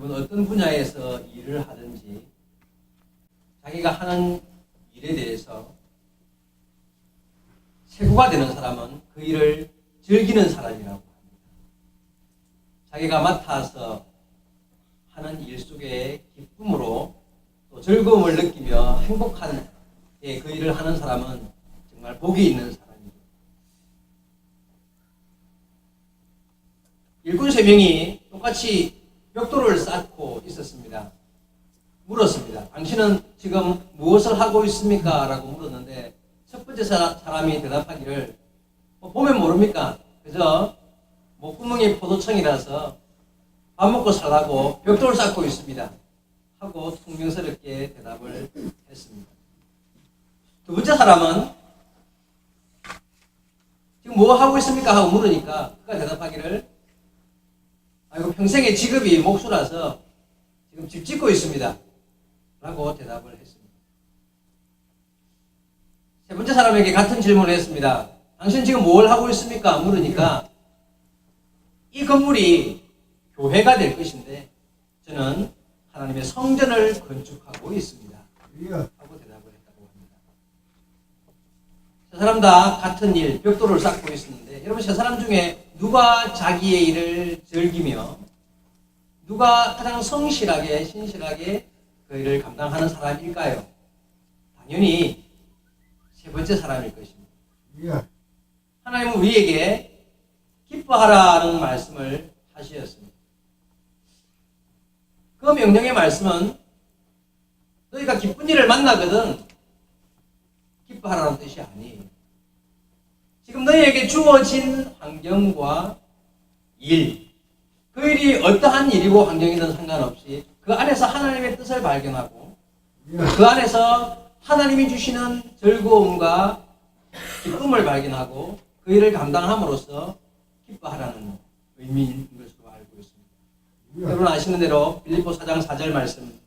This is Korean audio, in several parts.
여러분 어떤 분야에서 일을 하든지 자기가 하는 일에 대해서 세구가 되는 사람은 그 일을 즐기는 사람이라고 합니다. 자기가 맡아서 하는 일 속에 기쁨으로 또 즐거움을 느끼며 행복한 그 일을 하는 사람은 정말 복이 있는 사람입니다. 일꾼 3명이 똑같이 벽돌을 쌓고 있었습니다. 물었습니다. 당신은 지금 무엇을 하고 있습니까? 라고 물었는데 첫 번째 사람이 대답하기를 보면 모릅니까? 그저 목구멍이 포도청이라서 밥 먹고 살라고 벽돌을 쌓고 있습니다. 하고 퉁명스럽게 대답을 했습니다. 두 번째 사람은 지금 뭐 하고 있습니까? 하고 물으니까 그가 대답하기를 이거 평생의 직업이 목수라서 지금 집 짓고 있습니다. 라고 대답을 했습니다. 세 번째 사람에게 같은 질문을 했습니다. 당신 지금 뭘 하고 있습니까? 물으니까 이 건물이 교회가 될 것인데 저는 하나님의 성전을 건축하고 있습니다. 하고 대답을 했다고 합니다. 세 사람 다 같은 일, 벽돌을 쌓고 있었는데 여러분 세 사람 중에 누가 자기의 일을 즐기며 누가 가장 성실하게 신실하게 그 일을 감당하는 사람일까요? 당연히 세 번째 사람일 것입니다. 하나님은 우리에게 기뻐하라는 말씀을 하셨습니다. 그 명령의 말씀은 너희가 기쁜 일을 만나거든 기뻐하라는 뜻이 아니에요. 지금 너희에게 주어진 환경과 일, 그 일이 어떠한 일이고 환경이든 상관없이 그 안에서 하나님의 뜻을 발견하고 그 안에서 하나님이 주시는 즐거움과 기쁨을 발견하고 그 일을 감당함으로써 기뻐하라는 의미인 것으로 알고 있습니다. 여러분 아시는 대로 빌립보 4장 4절 말씀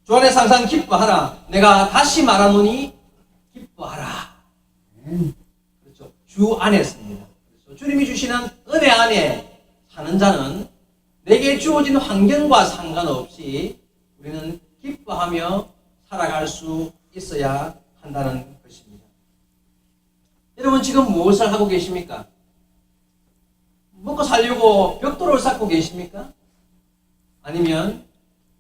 주 안에서 항상 기뻐하라. 내가 다시 말하노니 기뻐하라. 그렇죠. 주 안에서입니다. 그렇죠. 주님이 주시는 은혜 안에 사는 자는 내게 주어진 환경과 상관없이 우리는 기뻐하며 살아갈 수 있어야 한다는 것입니다. 여러분 지금 무엇을 하고 계십니까? 먹고 살려고 벽돌을 쌓고 계십니까? 아니면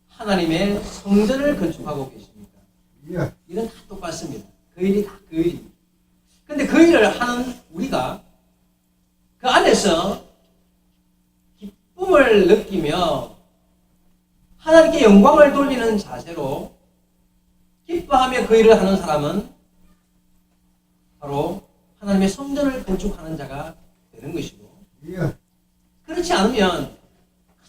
하나님의 성전을 건축하고 계십니까? 일은 다 똑같습니다. 그 일이 다 그 일입니다. 그런데 그 일을 하는 우리가 그 안에서 기쁨을 느끼며 하나님께 영광을 돌리는 자세로 기뻐하며 그 일을 하는 사람은 바로 하나님의 성전을 건축하는 자가 되는 것이고 그렇지 않으면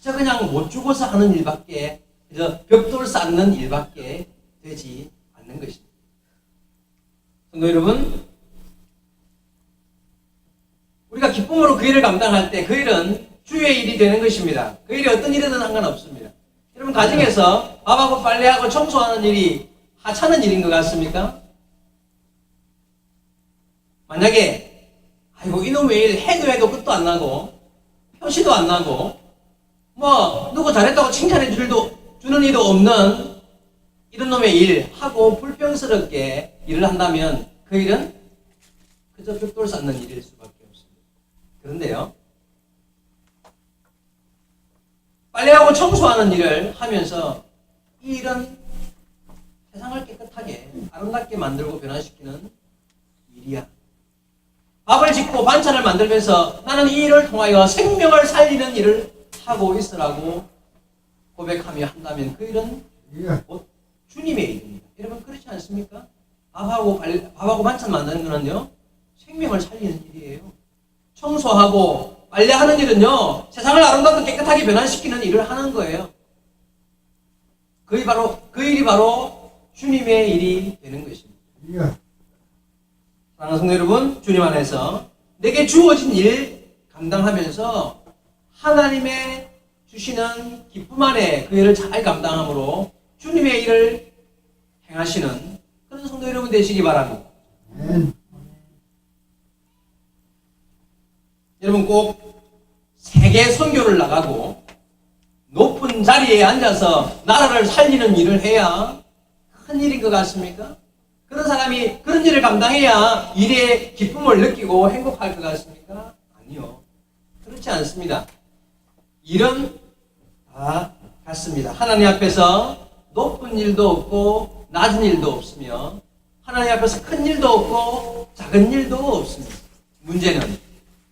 그냥 못 죽어서 하는 일밖에 그저 벽돌 쌓는 일밖에 되지 않는 것입니다. 성도 여러분, 우리가 기쁨으로 그 일을 감당할 때 그 일은 주의 일이 되는 것입니다. 그 일이 어떤 일이든 상관없습니다. 여러분 가정에서 밥하고 빨래하고 청소하는 일이 하찮은 일인 것 같습니까? 만약에 아이고 이놈의 일 해도 끝도 안 나고 표시도 안 나고 누구 잘했다고 칭찬해 주는 이도 없는 이런 놈의 일 하고 불평스럽게 일을 한다면 그 일은 그저 벽돌 쌓는 일일 수밖에 없습니다. 그런데요, 빨래하고 청소하는 일을 하면서 이 일은 세상을 깨끗하게 아름답게 만들고 변화시키는 일이야. 밥을 짓고 반찬을 만들면서 나는 이 일을 통하여 생명을 살리는 일을 하고 있으라고 고백하며 한다면 그 일은 곧 주님의 일입니다. 여러분 그렇지 않습니까? 밥하고 반찬 만드는 거는요 생명을 살리는 일이에요. 청소하고 빨래하는 일은요 세상을 아름답고 깨끗하게 변화시키는 일을 하는 거예요. 그 일이 바로 주님의 일이 되는 것입니다. 사랑하는 성도 여러분, 주님 안에서 내게 주어진 일 감당하면서 하나님의 주시는 기쁨 안에 그 일을 잘 감당함으로 주님의 일을 행하시는 그런 성도 여러분 되시기 바랍니다. 여러분 꼭 세계 선교를 나가고 높은 높은 자리에 앉아서 나라를 살리는 일을 해야 큰 일인 것 같습니까? 그런 사람이 그런 일을 감당해야 일의 기쁨을 느끼고 행복할 것 같습니까? 아니요. 그렇지 않습니다. 일은 다 같습니다. 하나님 앞에서 높은 일도 없고 낮은 일도 없으며 하나님 앞에서 큰 일도 없고 작은 일도 없습니다. 문제는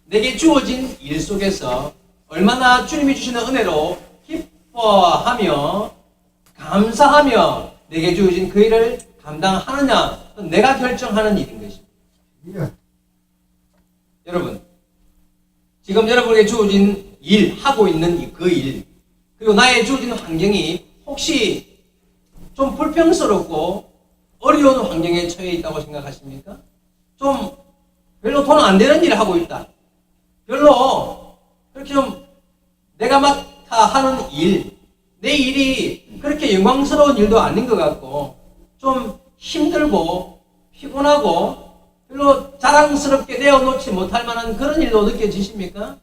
내게 주어진 일 속에서 얼마나 주님이 주시는 은혜로 기뻐하며 감사하며 내게 주어진 그 일을 감당하느냐 내가 결정하는 일인 것입니다. 여러분 지금 여러분에게 주어진 일, 하고 있는 그 일, 그리고 나의 주어진 환경이 혹시 좀 불평스럽고 어려운 환경에 처해 있다고 생각하십니까? 좀 별로 돈 안 되는 일을 하고 있다. 별로 그렇게 좀 내가 맡아 하는 일, 내 일이 그렇게 영광스러운 일도 아닌 것 같고 좀 힘들고 피곤하고 별로 자랑스럽게 내어놓지 못할 만한 그런 일도 느껴지십니까?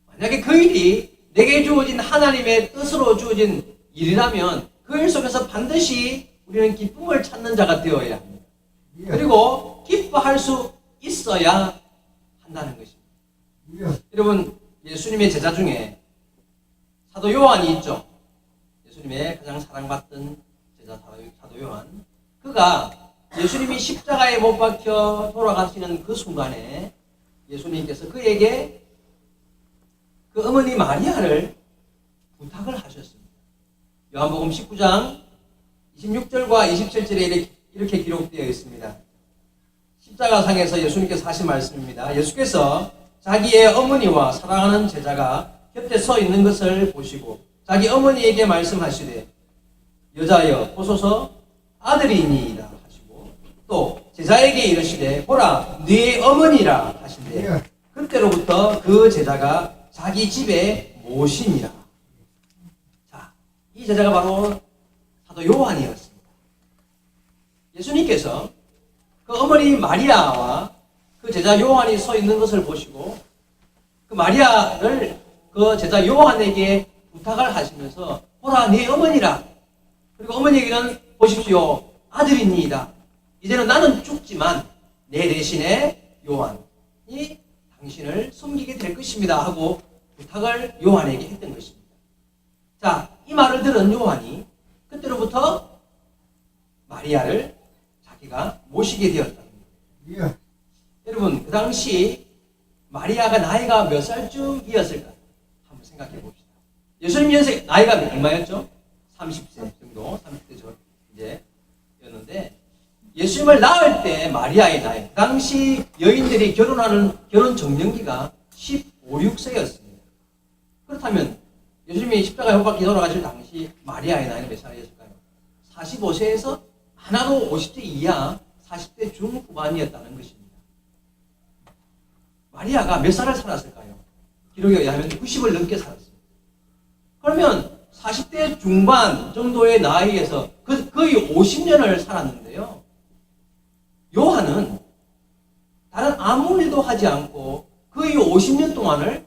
만약에 그 일이 내게 주어진 하나님의 뜻으로 주어진 일이라면 그 일 속에서 반드시 우리는 기쁨을 찾는 자가 되어야 합니다. 그리고 기뻐할 수 있어야 한다는 것입니다. 여러분 예수님의 제자 중에 사도 요한이 있죠. 예수님의 가장 사랑받던 제자 사도 요한. 그가 예수님이 십자가에 못 박혀 돌아가시는 그 순간에 예수님께서 그에게 그 어머니 마리아를 부탁을 하셨습니다. 요한복음 19장 26절과 27절에 이렇게 기록되어 있습니다. 십자가상에서 예수님께서 하신 말씀입니다. 예수께서 자기의 어머니와 사랑하는 제자가 곁에 서 있는 것을 보시고 자기 어머니에게 말씀하시되 여자여 보소서 아들이니이다 하시고 또 제자에게 이르시되 보라 네 어머니라 하신대 그때로부터 그 제자가 자기 집에 모시니라. 자, 이 제자가 바로 사도 요한이었습니다. 예수님께서 그 어머니 마리아와 그 제자 요한이 서 있는 것을 보시고 그 마리아를 그 제자 요한에게 부탁을 하시면서 보라 네 어머니라. 그리고 어머니에게는 보십시오 아들이니이다. 이제는 나는 죽지만 내 대신에 요한이 당신을 섬기게 될 것입니다 하고 부탁을 요한에게 했던 것입니다. 자, 이 말을 들은 요한이 그때로부터 마리아를 자기가 모시게 되었다. 여러분 그 당시 마리아가 나이가 몇 살쯤이었을까? 한번 생각해 봅시다. 예수님 연세 나이가 얼마였죠? 30세 정도, 30대 저 이제 였는데 예수님을 낳을 때 마리아의 나이, 그 당시 여인들이 결혼하는 결혼 정년기가 15, 6세였습니다. 그렇다면 예수님이 십자가에 못 박혀 돌아가실 당시 마리아의 나이는 몇 살이었을까요? 45세에서 하나도 50대 이하 40대 중후반이었다는 것입니다. 마리아가 몇 살을 살았을까요? 기록에 의하면 90을 넘게 살았습니다. 그러면 40대 중반 정도의 나이에서 거의 50년을 살았는데요. 요한은 다른 아무 일도 하지 않고 거의 50년 동안을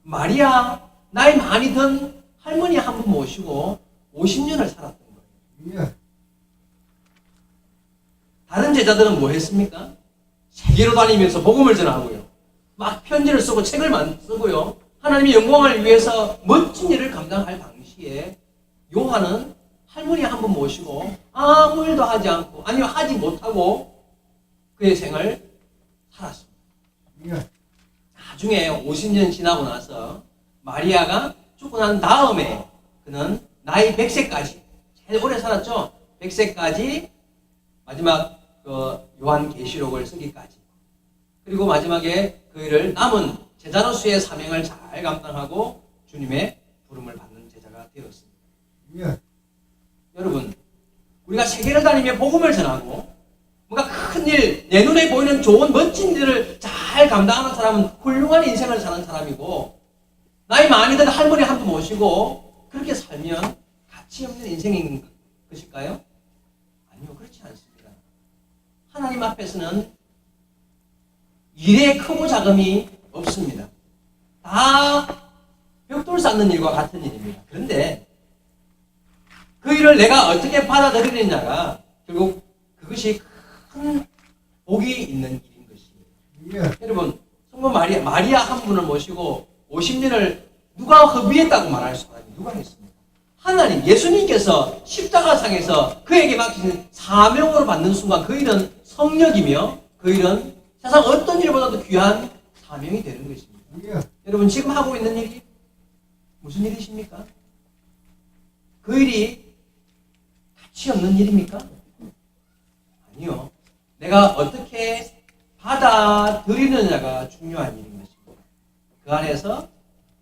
마리아 나이 많이 든 할머니 한 분 모시고 50년을 살았던 거예요. 다른 제자들은 뭐 했습니까? 세계로 다니면서 복음을 전하고요. 막 편지를 쓰고 책을 쓰고요. 하나님의 영광을 위해서 멋진 일을 감당할 당시에 요한은 할머니 한 분 모시고 아무 일도 하지 않고 아니면 하지 못하고 그의 생을 살았습니다. 나중에 50년 지나고 나서 마리아가 죽고 난 다음에 그는 나이 100세까지 제일 오래 살았죠. 100세까지 마지막 그 요한계시록을 쓰기까지 그리고 마지막에 그 일을 남은 제자로서의 사명을 잘 감당하고 주님의 부름을 받는 제자가 되었습니다. 여러분 우리가 세계를 다니며 복음을 전하고 뭔가 큰일, 내 눈에 보이는 좋은 멋진 일을 잘 감당하는 사람은 훌륭한 인생을 사는 사람이고 나이 많이 든 할머니 한 분 모시고 그렇게 살면 가치 없는 인생인 것일까요? 아니요, 그렇지 않습니다. 하나님 앞에서는 일의 크고 작음이 없습니다. 다 벽돌 쌓는 일과 같은 일입니다. 그런데 그걸 내가 어떻게 받아들이느냐가 결국 그것이 큰 복이 있는 일인 것이에요. 여러분, 성모 마리아 한 분을 모시고 50년을 누가 허비했다고 말할 사람이 누가 있습니까? 하나님, 예수님께서 십자가상에서 그에게 맡기신 사명으로 받는 순간 그 일은 성력이며 그 일은 세상 어떤 일보다도 귀한 사명이 되는 것입니다. 여러분, 지금 하고 있는 일이 무슨 일이십니까? 그 일이 가치 없는 일입니까? 아니요. 내가 어떻게 받아들이느냐가 중요한 일인 것입니다. 그 안에서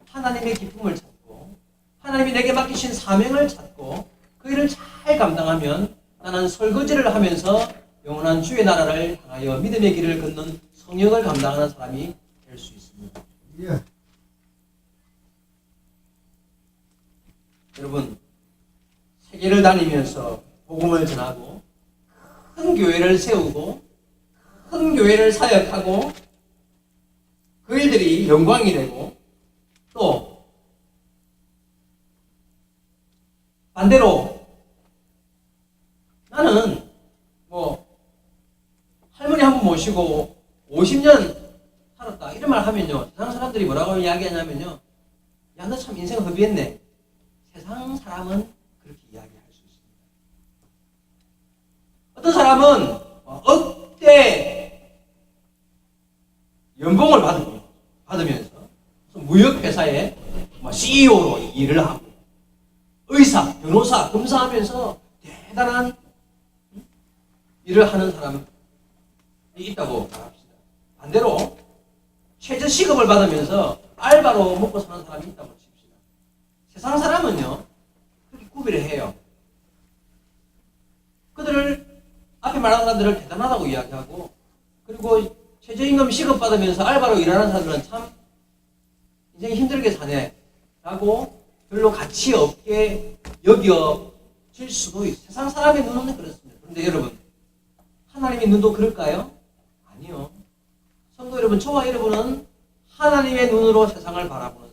하나님의 기쁨을 찾고 하나님이 내게 맡기신 사명을 찾고 그 일을 잘 감당하면 나는 설거지를 하면서 영원한 주의 나라를 향하여 믿음의 길을 걷는 성역을 감당하는 사람이 될 수 있습니다. 여러분, 세계를 다니면서 복음을 전하고 큰 교회를 세우고 큰 교회를 사역하고 그 일들이 영광이 되고 또 반대로 나는 할머니 한 분 모시고 50년 살았다 이런 말 하면요, 세상 사람들이 뭐라고 이야기하냐면요, 야, 너 참 인생 허비했네. 세상 사람은 그렇게 이야기할 수 있습니다. 어떤 사람은 억대 연봉을 받으면서 무역회사에 CEO로 일을 하고 의사, 변호사, 검사하면서 대단한 일을 하는 사람이 있다고 말합시다. 반대로 최저시급을 받으면서 알바로 먹고 사는 사람이 있다고 칩시다. 세상 사람은요, 그렇게 구별을 해요. 그들을, 앞에 말한 사람들을 대단하다고 이야기하고, 그리고 최저임금 시급 받으면서 알바로 일하는 사람들은 참 인생이 힘들게 사네 라고 별로 가치 없게 여겨질 수도 있어요. 세상 사람의 눈은 그렇습니다. 그런데 여러분, 하나님의 눈도 그럴까요? 아니요. 성도 여러분, 저와 여러분은 하나님의 눈으로 세상을 바라보는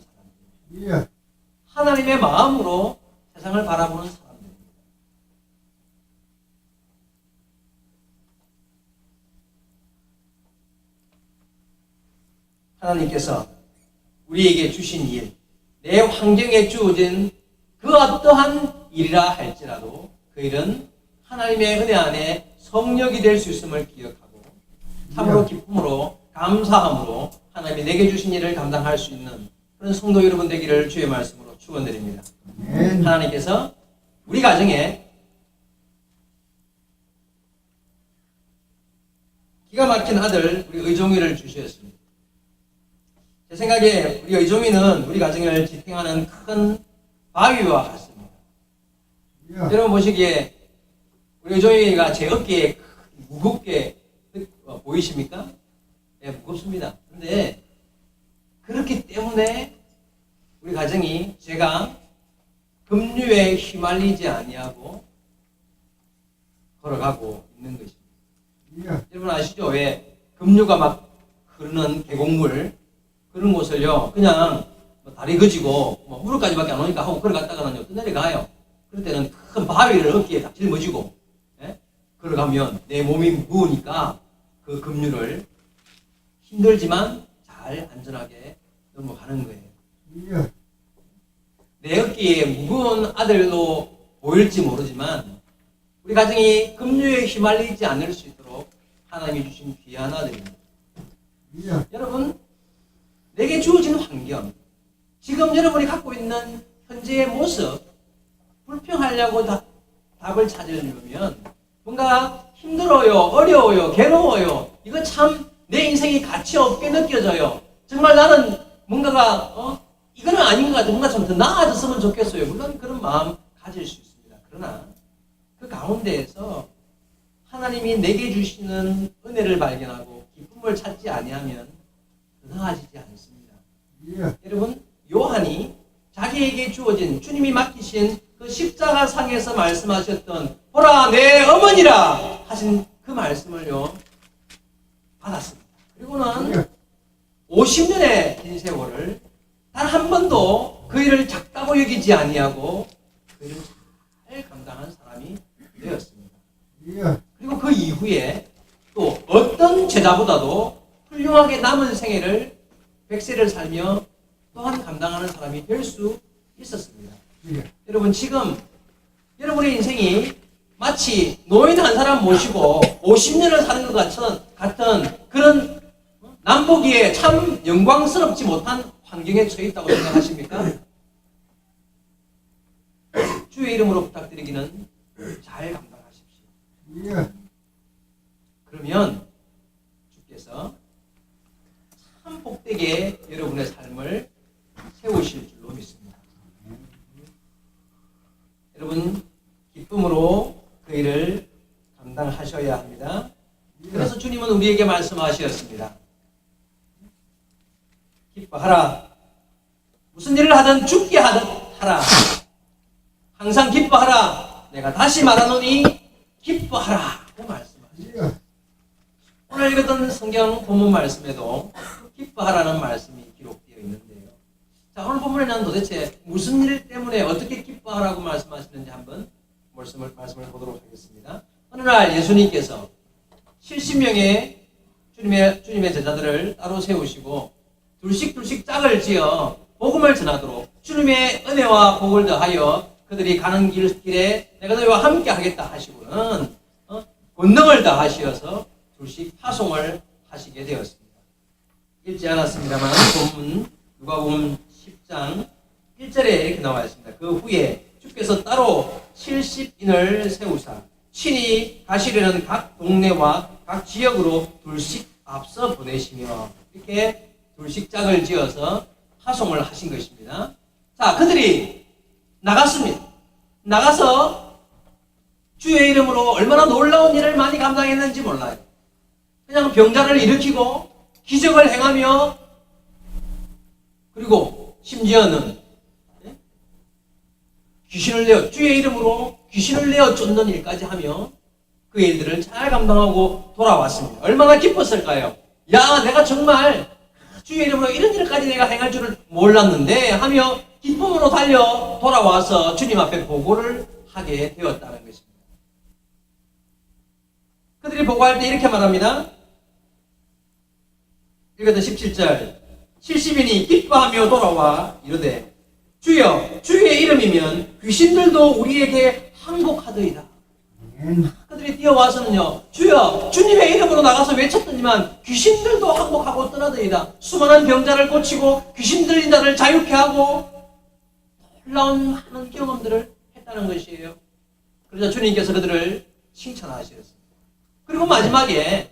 사람입니다. 하나님의 마음으로 세상을 바라보는 사람들입니다. 하나님께서 우리에게 주신 일, 내 환경에 주어진 그 어떠한 일이라 할지라도 그 일은 하나님의 은혜 안에 성력이 될 수 있음을 기억하고 참으로 기쁨으로 감사함으로 하나님이 내게 주신 일을 감당할 수 있는 그런 성도 여러분 되기를 주의 말씀으로 축원드립니다. 하나님께서 우리 가정에 기가 막힌 아들 우리 의종이를 주셨습니다. 제 생각에 우리 의종이는 우리 가정을 지탱하는 큰 바위와 같습니다. 여러분 보시기에 우리 의종이가 제 어깨에 무겁게 보이십니까? 네, 무겁습니다. 그런데 그렇기 때문에 우리 가정이 제가 급류에 휘말리지 아니하고 걸어가고 있는 것입니다. 여러분 아시죠? 왜 급류가 막 흐르는 계곡물 그런 곳을요 그냥 다리 그지고 무릎까지밖에 안 오니까 하고 걸어갔다가는요 또 내려가요. 그럴 때는 큰 바위를 어깨에 딱 짊어지고 걸어가면 내 몸이 무거우니까 그 급류를 힘들지만 잘 안전하게 넘어가는 거예요. 내 어깨에 무거운 아들로 보일지 모르지만 우리 가정이 급류에 휘말리지 않을 수 있도록 하나님이 주신 귀한 아들입니다. 여러분, 내게 주어진 환경, 지금 여러분이 갖고 있는 현재의 모습, 불평하려고 답을 찾으려면 뭔가 힘들어요, 어려워요, 괴로워요. 이거 참 내 인생이 가치 없게 느껴져요. 정말 나는 뭔가가 이거는 아닌 것 같아. 뭔가 좀 더 나아졌으면 좋겠어요. 물론 그런 마음 가질 수 있습니다. 그러나 그 가운데에서 하나님이 내게 주시는 은혜를 발견하고 기쁨을 찾지 아니하면 나아지지 않습니다. 여러분, 요한이 자기에게 주어진 주님이 맡기신 그 십자가 상에서 말씀하셨던 보라 내 어머니라 하신 그 말씀을요 받았습니다. 그리고는 50년의 긴 세월을 단 한 번도 그 일을 작다고 여기지 아니하고 그 일을 잘 잘 감당한 사람이 되었습니다. 예. 그리고 그 이후에 또 어떤 제자보다도 훌륭하게 남은 생애를 100세를 살며 또한 감당하는 사람이 될 수 있었습니다. 예. 여러분 지금 여러분의 인생이 마치 노인 한 사람 모시고 50년을 사는 것 같은 그런 남보기에 참 영광스럽지 못한 환경에 처해 있다고 생각하십니까? 주의 이름으로 부탁드리기는 잘 감당하십시오. 예. 그러면 주께서 참 복되게 여러분의 삶을 세우실 줄로 믿습니다. 여러분 기쁨으로 그 일을 감당하셔야 합니다. 그래서 주님은 우리에게 말씀하셨습니다. 기뻐하라. 무슨 일을 하든 죽게 하듯 하라. 항상 기뻐하라. 내가 다시 말하노니 기뻐하라. 그 말씀하십니다. 예. 오늘 읽었던 성경 본문 말씀에도 기뻐하라는 말씀이 기록되어 있는데요. 자, 오늘 본문에는 도대체 무슨 일 때문에 어떻게 기뻐하라고 말씀하시는지 한번 말씀을 보도록 하겠습니다. 어느 날 예수님께서 70명의 주님의 제자들을 따로 세우시고 둘씩 짝을 지어 복음을 전하도록 주님의 은혜와 복을 더하여 그들이 가는 길에 내가 너희와 함께 하겠다 하시고는 권능을 다하시어서 둘씩 파송을 하시게 되었습니다. 읽지 않았습니다만 본문 누가복음 10장 1절에 이렇게 나와 있습니다. 그 후에 주께서 따로 70인을 세우사 친히 가시려는 각 동네와 각 지역으로 둘씩 앞서 보내시며 이렇게 둘씩 짝을 지어서 파송을 하신 것입니다. 자, 그들이 나갔습니다. 나가서 주의 이름으로 얼마나 놀라운 일을 많이 감당했는지 몰라요. 그냥 병자를 일으키고 기적을 행하며 그리고 심지어는 귀신을 내어 주의 이름으로 귀신을 내어 쫓는 일까지 하며 그 일들을 잘 감당하고 돌아왔습니다. 얼마나 기뻤을까요? 야, 내가 정말 주의 이름으로 이런 일까지 내가 행할 줄을 몰랐는데 하며 기쁨으로 달려 돌아와서 주님 앞에 보고를 하게 되었다는 것입니다. 그들이 보고할 때 이렇게 말합니다. 읽었던 17절 70인이 기뻐하며 돌아와 이르되 주여 주의 이름이면 귀신들도 우리에게 항복하더이다. 그들이 뛰어와서는요, 주여 주님의 이름으로 나가서 외쳤더니만 귀신들도 항복하고 떠나더이다. 수많은 병자를 고치고 귀신 들린 자를 자유케 하고 놀라운 많은 경험들을 했다는 것이에요. 그러자 주님께서 그들을 칭찬하셨습니다. 그리고 마지막에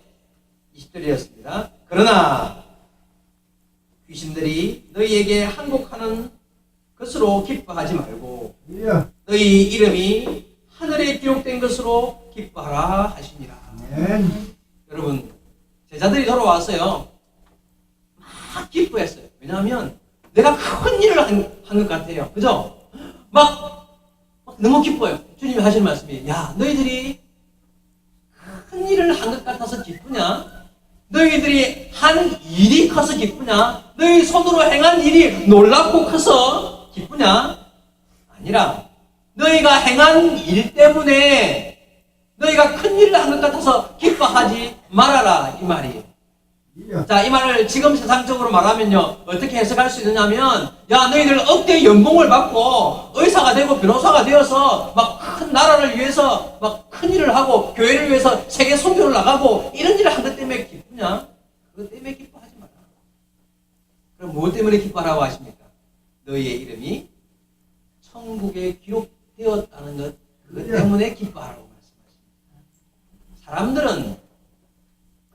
20절이었습니다. 그러나 귀신들이 너희에게 항복하는 것으로 기뻐하지 말고 너희 이름이 하늘에 기록된 것으로 기뻐하라 하시니라. 여러분 제자들이 돌아왔어요. 막 기뻐했어요. 왜냐하면 내가 큰 일을 한 것 같아요. 그죠? 막 너무 기뻐요. 주님이 하시는 말씀이 야 너희들이 큰 일을 한 것 같아서 기쁘냐? 너희들이 한 일이 커서 기쁘냐? 너희 손으로 행한 일이 놀랍고 커서 기쁘냐? 아니라 너희가 행한 일 때문에 너희가 큰 일을 한 것 같아서 기뻐하지 말아라 이 말이에요. 자, 이 말을 지금 세상적으로 말하면요 어떻게 해석할 수 있느냐면 야 너희들 억대 연봉을 받고 의사가 되고 변호사가 되어서 막 큰 나라를 위해서 막 큰 일을 하고 교회를 위해서 세계 선교를 나가고 이런 일을 한 것 때문에 기쁘냐? 그것 때문에 기뻐하지 마라. 그럼 무엇 때문에 기뻐하라고 하십니까? 너희의 이름이 천국에 기록되었다는 것 그것 때문에 기뻐하라고 말씀하십니다. 사람들은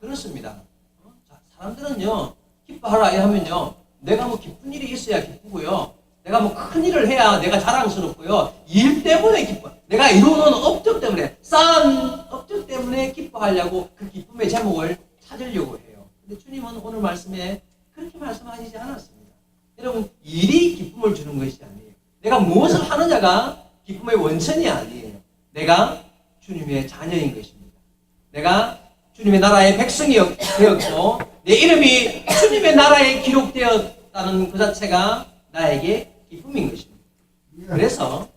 그렇습니다. 사람들은요 기뻐하라 하면요 내가 뭐 기쁜 일이 있어야 기쁘고요 내가 뭐 큰 일을 해야 내가 자랑스럽고요 일 때문에 기뻐 내가 이루어놓은 업적 때문에 쌓은 업적 때문에 기뻐하려고 그 기쁨의 제목을 찾으려고 해요. 근데 주님은 오늘 말씀에 그렇게 말씀하시지 않았습니다. 여러분 일이 기쁨을 주는 것이 아니에요. 내가 무엇을 하느냐가 기쁨의 원천이 아니에요. 내가 주님의 자녀인 것입니다. 내가 주님의 나라의 백성이 되었고 내 이름이 주님의 나라에 기록되었다는 그 자체가 나에게 기쁨인 것입니다. 그래서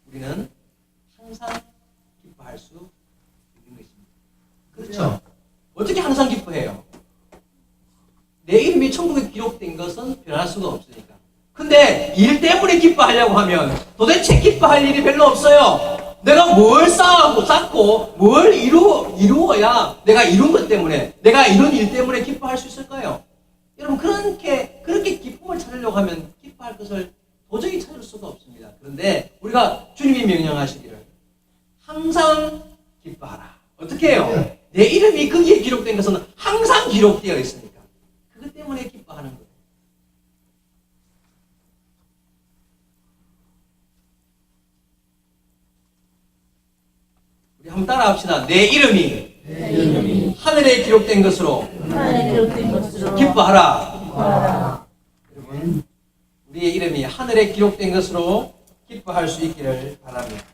우리는 항상 기뻐할 수 있는 것입니다. 그렇죠? 어떻게 항상 기뻐해요? 내 이름이 천국에 기록된 것은 변할 수가 없으니까. 근데 일 때문에 기뻐하려고 하면 도대체 기뻐할 일이 별로 없어요. 내가 뭘 쌓고 뭘 이루어야 내가 이룬 것 때문에, 내가 이룬 일 때문에 기뻐할 수 있을까요? 여러분, 그렇게 기쁨을 찾으려고 하면 기뻐할 것을 도저히 찾을 수가 없습니다. 그런데 우리가 주님이 명령하시기를 항상 기뻐하라. 어떻게 해요? 내 이름이 거기에 기록된 것은 항상 기록되어 있으니까. 그것 때문에 기뻐하는 거예요. 우리 한번 따라 합시다. 내 이름이 하늘에 기록된 것으로 기뻐하라. 여러분, 우리의 이름이 하늘에 기록된 것으로 기뻐할 수 있기를 바랍니다.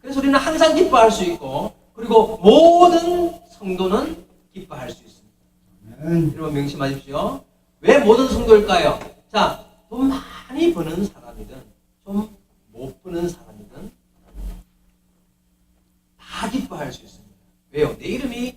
그래서 우리는 항상 기뻐할 수 있고, 그리고 모든 성도는 기뻐할 수 있습니다. 여러분 명심하십시오. 왜 모든 성도일까요? 자, 돈 많이 버는 사람이든 좀 못 버는 사람이든 다 기뻐할 수 있습니다. 왜요? 내 이름이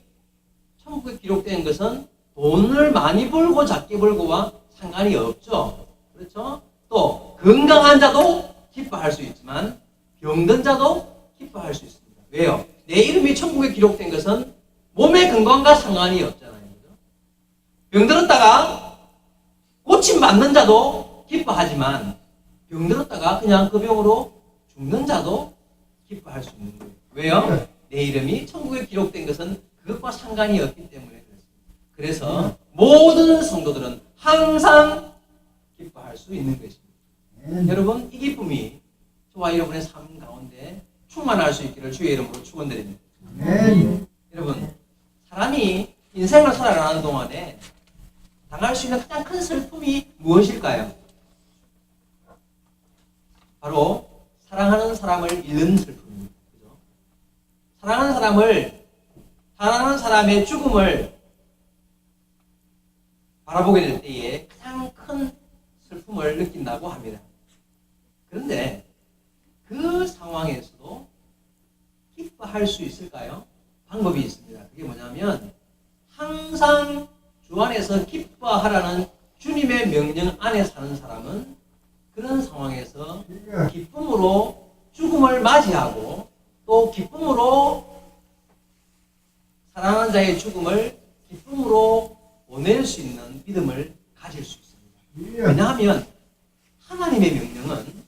천국에 기록된 것은 돈을 많이 벌고 작게 벌고와 상관이 없죠. 그렇죠? 또 건강한 자도 기뻐할 수 있지만 병든 자도 기뻐할 수 있습니다. 왜요? 내 이름이 천국에 기록된 것은 몸의 건강과 상관이 없잖아요. 병들었다가 고침받는 자도 기뻐하지만 병들었다가 그냥 그 병으로 죽는 자도 기뻐할 수 있는 거예요. 왜요? 내 이름이 천국에 기록된 것은 그것과 상관이 없기 때문에 그렇습니다. 그래서 모든 성도들은 항상 기뻐할 수 있는 것입니다. 여러분, 이 기쁨이 저와 여러분의 삶 가운데 충만할 수 있기를 주의 이름으로 축원드립니다. 여러분, 사람이 인생을 살아가는 동안에 당할 수 있는 가장 큰 슬픔이 무엇일까요? 바로 사랑하는 사람을 잃는 슬픔입니다. 그죠? 사랑하는 사람의 죽음을 바라보게 될 때에 가장 큰 슬픔을 느낀다고 합니다. 그런데 그 상황에서도 기뻐할 수 있을까요? 방법이 있습니다. 그게 뭐냐면 항상 주 안에서 기뻐하라는 주님의 명령 안에 사는 사람은 그런 상황에서 기쁨으로 죽음을 맞이하고 또 기쁨으로 사랑하는 자의 죽음을 기쁨으로 보낼 수 있는 믿음을 가질 수 있습니다. 왜냐하면 하나님의 명령은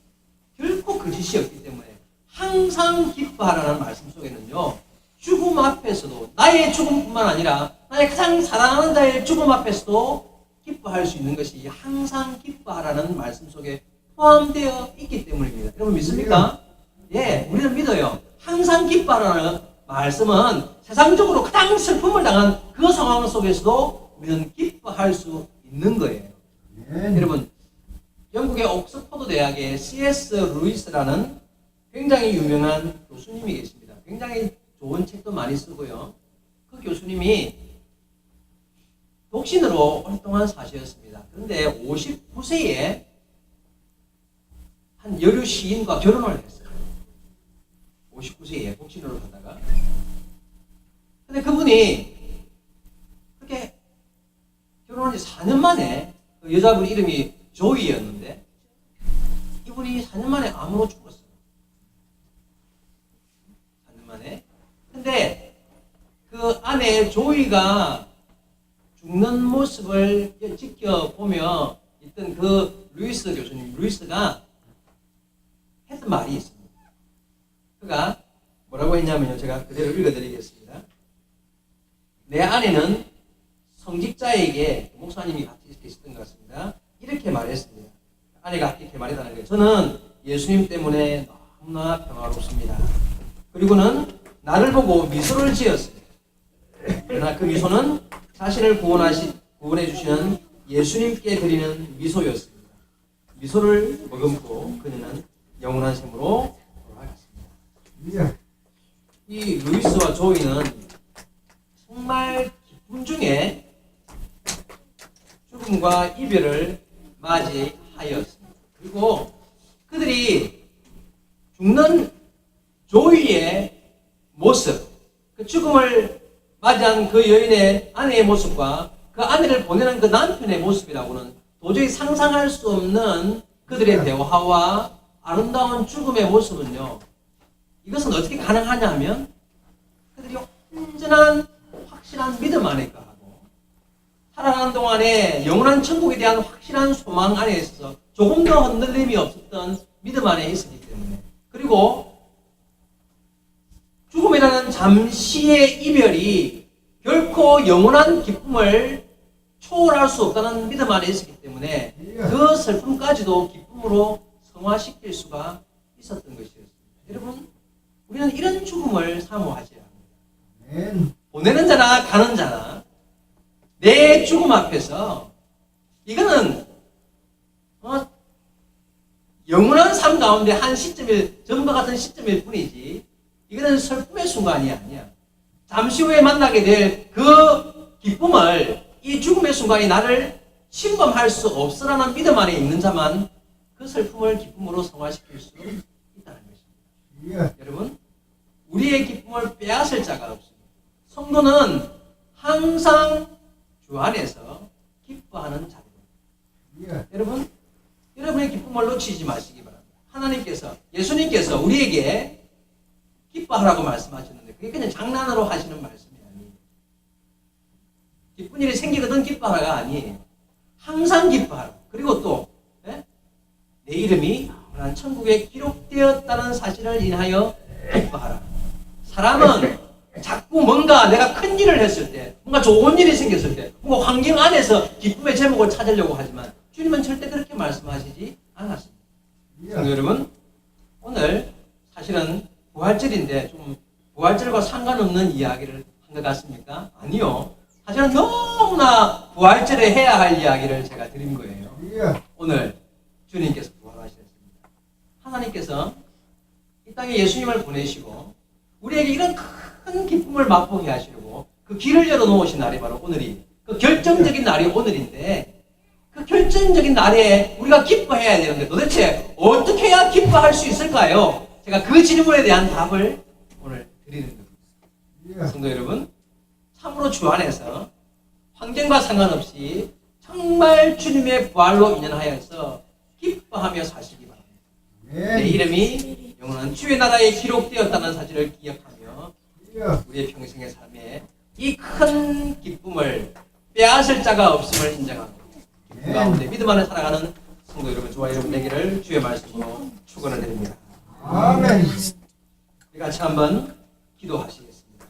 결코 거짓이 없기 때문에 항상 기뻐하라는 말씀 속에는요, 죽음 앞에서도, 나의 죽음뿐만 아니라 나의 가장 사랑하는 자의 죽음 앞에서도 기뻐할 수 있는 것이 항상 기뻐하라는 말씀 속에 포함되어 있기 때문입니다. 여러분 믿습니까? 예, 우리는 믿어요. 항상 기뻐하라는 말씀은 세상적으로 가장 슬픔을 당한 그 상황 속에서도 우리는 기뻐할 수 있는 거예요. 여러분, 영국의 옥스퍼드 대학의 C.S. 루이스라는 굉장히 유명한 교수님이 계십니다. 굉장히 좋은 책도 많이 쓰고요. 그 교수님이 독신으로 활동한 사시였습니다. 그런데 59세에 한 여류 시인과 결혼을 했어요. 59세에 독신으로 하다가. 근데 그분이 그렇게 결혼한 지 4년 만에 그 여자분 이름이 조이였는데 이분이 4년 만에 암으로 죽었어요. 4년 만에. 근데 그 아내 조이가 죽는 모습을 지켜보며 있던 그 루이스가 했던 말이 있습니다. 그가 뭐라고 했냐면요. 제가 그대로 읽어드리겠습니다. 내 아내는 성직자에게, 목사님이 같이 계셨던 것 같습니다. 이렇게 말했습니다. 아내가 이렇게 말했다는 거예요. 저는 예수님 때문에 너무나 평화롭습니다. 그리고는 나를 보고 미소를 지었습니다. 그러나 그 미소는 자신을 구원해 주시는 예수님께 드리는 미소였습니다. 미소를 머금고 그녀는 영원한 생으로 돌아갔습니다. 이 루이스와 조이는 정말 기쁨 중에 죽음과 이별을 맞이하였습니다. 그리고 그들이 죽는 조이의 모습, 그 죽음을 맞이한 그 여인의 아내의 모습과 그 아내를 보내는 그 남편의 모습이라고는 도저히 상상할 수 없는 그들의 대화와 아름다운 죽음의 모습은요, 이것은 어떻게 가능하냐 하면 그들이 온전한 확실한 믿음 안에 거하고 살아가는 동안에 영원한 천국에 대한 확실한 소망 안에 있어서 조금 더 흔들림이 없었던 믿음 안에 있었기 때문에, 그리고 죽음이라는 잠시의 이별이 결코 영원한 기쁨을 초월할 수 없다는 믿음 안에 있었기 때문에 그 슬픔까지도 기쁨으로 성화시킬 수가 있었던 것이었습니다. 여러분, 우리는 이런 죽음을 사모하지 않습니다. 보내는 자나 가는 자나 내 죽음 앞에서 이거는 영원한 삶 가운데 한 시점일, 전과 같은 시점일 뿐이지 이거는 슬픔의 순간이 아니야. 잠시 후에 만나게 될 그 기쁨을 이 죽음의 순간이 나를 침범할 수 없으라는 믿음 안에 있는 자만 그 슬픔을 기쁨으로 성화시킬 수 있다는 것입니다. 여러분, 우리의 기쁨을 빼앗을 자가 없습니다. 성도는 항상 주 안에서 기뻐하는 자입니다. 여러분, 여러분의 기쁨을 놓치지 마시기 바랍니다. 하나님께서, 예수님께서 우리에게 기뻐하라고 말씀하셨는데 그게 그냥 장난으로 하시는 말씀이 아니에요. 기쁜 일이 생기거든 기뻐하라가 아니에요. 항상 기뻐하라. 그리고 또 내 이름이 천국에 기록되었다는 사실을 인하여 기뻐하라. 사람은 자꾸 뭔가 내가 큰 일을 했을 때, 뭔가 좋은 일이 생겼을 때, 뭔가 환경 안에서 기쁨의 제목을 찾으려고 하지만 주님은 절대 그렇게 말씀하시지 않았습니다. 여러분, 오늘 사실은 부활절인데 좀 부활절과 상관없는 이야기를 한 것 같습니까? 아니요. 사실은 너무나 부활절에 해야 할 이야기를 제가 드린 거예요. 오늘 주님께서 부활하셨습니다. 하나님께서 이 땅에 예수님을 보내시고 우리에게 이런 큰 기쁨을 맛보게 하시려고 그 길을 열어놓으신 날이 바로 오늘이, 그 결정적인 날이 오늘인데, 그 결정적인 날에 우리가 기뻐해야 되는데 도대체 어떻게 해야 기뻐할 수 있을까요? 제가 그 질문에 대한 답을 오늘 드리는 겁니다. 성도 여러분, 참으로 주 안에서 환경과 상관없이 정말 주님의 부활로 인연하여서 기뻐하며 사시기 바랍니다. 내 이름이 영원한 주의 나라에 기록되었다는 사실을 기억하며 우리의 평생의 삶에 이 큰 기쁨을 빼앗을 자가 없음을 인정하고 기쁨 가운데 믿음 안에 살아가는 성도 여러분, 저와 여러분 되기를 주의 말씀으로 축원을 드립니다. 아멘. 우리 같이 한번 기도하시겠습니다.